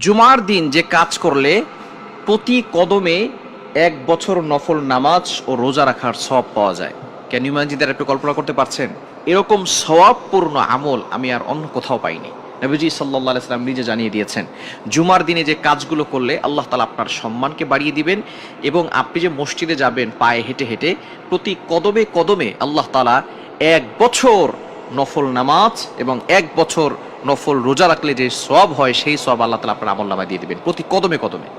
জুমার দিন যে কাজ করলে প্রতি কদমে 1 বছর নফল নামাজ ও রোজা রাখার সওয়াব পাওয়া যায়। Can you imagine that? একটু কল্পনা করতে পারছেন? এরকম সওয়াবপূর্ণ আমল আমি আর অন্য কোথাও পাইনি। নবীজি সাল্লাল্লাহু আলাইহি ওয়াসাল্লাম নিজে জানিয়ে দিয়েছেন, জুমার দিনে যে কাজগুলো করলে আল্লাহ তাআলা আপনার সম্মানকে বাড়িয়ে দিবেন এবং আপনি যে মসজিদে যাবেন পায়ে হেঁটে হেঁটে, প্রতি কদমে কদমে আল্লাহ তাআলা 1 বছর নফল নামাজ এবং 1 বছর নফল রোজা রাখলে যে সওয়াব হয় সেই সওয়াব আল্লাহ তাআলা আপনার আমলনামায় দিয়ে দিবেন প্রতি কদমে কদমে।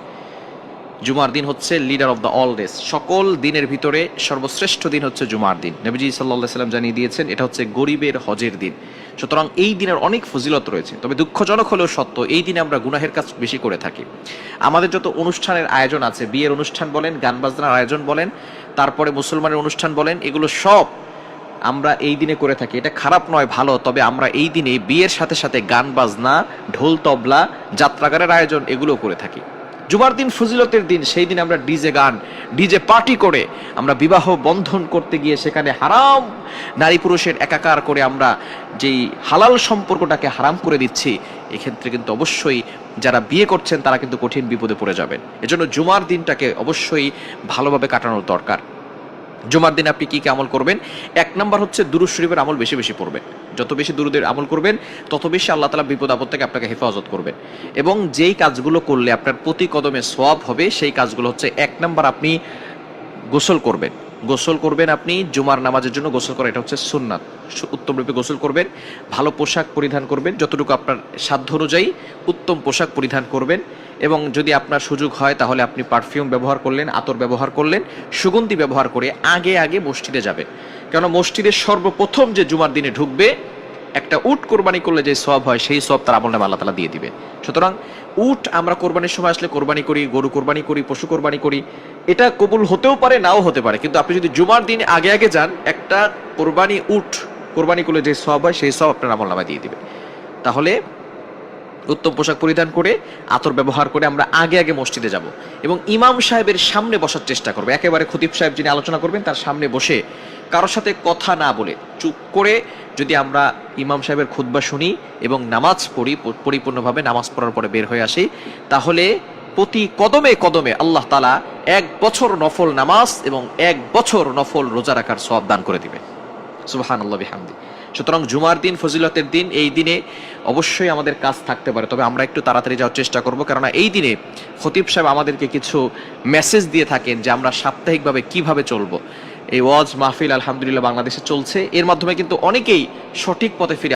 জুমার দিন হচ্ছে leader of the all days, সকল দিনের ভিতরে সর্বশ্রেষ্ঠ দিন হচ্ছে জুমার দিন। নবীজি সাল্লাল্লাহু আলাইহি ওয়াসাল্লাম জানিয়ে দিয়েছেন এটা হচ্ছে গরিবের হজের দিন। সুতরাং এই দিনের অনেক ফজিলত রয়েছে, তবে দুঃখজনক হলেও সত্য এই দিনে আমরা গুনাহের কাজ বেশি করে থাকি। আমাদের যত অনুষ্ঠানের আয়োজন আছে, বিয়ের অনুষ্ঠান বলেন, গান বাজনার আয়োজন বলেন, তারপরে মুসলমানের অনুষ্ঠান বলেন, এগুলো সব আমরা এই দিনে করে থাকি। এটা খারাপ নয়, ভালো। তবে আমরা এই দিনে বিয়ের সাথে সাথে গান বাজনা, ঢোল তবলা, যাত্রাগানের আয়োজন এগুলো করে থাকি। জুমার দিন ফজিলতের দিন, সেই দিন আমরা ডিজে গান, ডিজে পার্টি করে আমরা বিবাহ বন্ধন করতে গিয়ে সেখানে হারাম নারী পুরুষের একাকার করে আমরা যেই হালাল সম্পর্কটাকে হারাম করে দিচ্ছি, এক্ষেত্রে কিন্তু অবশ্যই যারা বিয়ে করছেন তারা কিন্তু কঠিন বিপদে পড়ে যাবেন। এজন্য জুমার দিনটাকে অবশ্যই ভালোভাবে কাটানোর দরকার। জুমার দিন আপনি কি কি আমল করবেন? 1 নম্বর হচ্ছে দুরূদ শরীফের আমল বেশি বেশি পড়বেন। যত বেশি দুরূদের আমল করবেন তত বেশি আল্লাহ তাআলা বিপদ আপদ থেকে আপনাকে হেফাজত করবেন। এবং যেই কাজগুলো করলে আপনার প্রতি কদমে সওয়াব হবে সেই কাজগুলো হচ্ছে, 1 নম্বর আপনি গোসল করবেন। গোসল করবেন আপনি জুমার নামাজের জন্য গোসল করা, এটা হচ্ছে সুন্নাত। উত্তম রূপে গোসল করবেন, ভালো পোশাক পরিধান করবেন, যতটুকু আপনার সাধ্য অনুযায়ী উত্তম পোশাক পরিধান করবেন। এবং যদি আপনার সুযোগ হয় তাহলে আপনি পারফিউম ব্যবহার করলেন, আতর ব্যবহার করলেন, সুগন্ধি ব্যবহার করে আগে আগে মসজিদে যাবেন। কেন মসজিদের সর্বপ্রথম যে জুমার দিনে ঢুকবে, একটা উট কোরবানি করলে যে সওয়াব হয় সেই সওয়াব তার আমলনামায় আল্লাহ তাআলা দিয়ে দিবে। সুতরাং উট আমরা কোরবানির সময় আসলে কোরবানি করি, গরু কোরবানি করি, পশু কোরবানি করি, এটা কবুল হতেও পারে নাও হতে পারে। কিন্তু আপনি যদি জুমার দিনে আগে আগে যান, একটা কোরবানি উট কোরবানি করলে যে সওয়াব হয় সেই সওয়াব আপনার আমলনামায় দিয়ে দিবে। তাহলে উত্তম পোশাক পরিধান করে, আতর ব্যবহার করে আমরা আগে আগে মসজিদে যাব এবং ইমাম সাহেবের সামনে বসার চেষ্টা করবো। একেবারে খতিব সাহেব যিনি আলোচনা করবেন তার সামনে বসে কারোর সাথে কথা না বলে চুপ করে যদি আমরা ইমাম সাহেবের খুতবা শুনি এবং নামাজ পড়ি, পরিপূর্ণভাবে নামাজ পড়ার পরে বের হয়ে আসি, তাহলে প্রতি কদমে কদমে আল্লাহ তাআলা 1 বছর নফল নামাজ এবং 1 বছর নফল রোজা রাখার সওয়াব দান করে দিবে। সুবহানাল্লাহ বিহামদি। সুতরাং জুমার দিন ফজিলতের দিন, এই দিনে অবশ্যই আমাদের কাজ থাকতে পারে, তবে আমরা একটু তাড়াতাড়ি যাওয়ার চেষ্টা করব, কেননা এই দিনে খতিব সাহেব আমাদেরকে কিছু মেসেজ দিয়ে থাকেন যে আমরা সাপ্তাহিকভাবে কিভাবে চলবো। এই ওয়াজ মাহফিল আলহামদুলিল্লাহ বাংলাদেশে চলছে, এর মাধ্যমে কিন্তু অনেকেই সঠিক পথে ফিরে